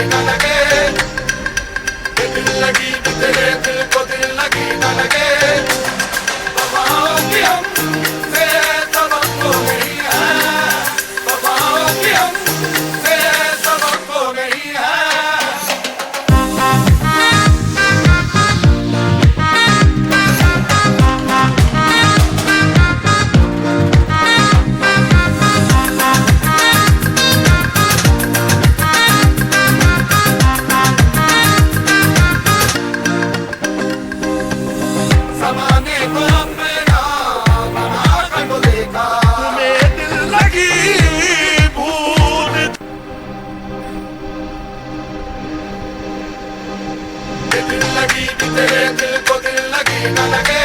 न लगे, दिल लगी भी तेरे दिल को दिल लगी न लगे। वफाओं की हमसे सबक हो गई है, वफाओं की हमसे सबक हो गई है। ज़माने को अपना बना कर तो देखा, तुम्हें दिल लगी भूल, दिल लगी भी तेरे दिल को दिल लगी न लगे,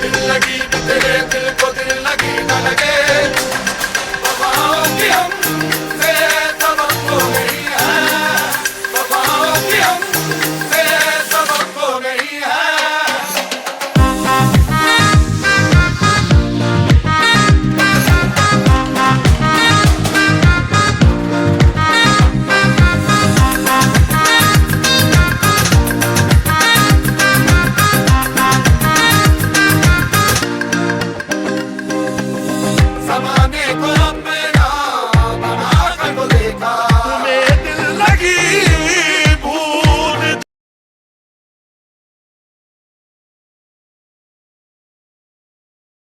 दिल लगी भी तेरे दिल को दिल लगी न लगे। वफाओं की हम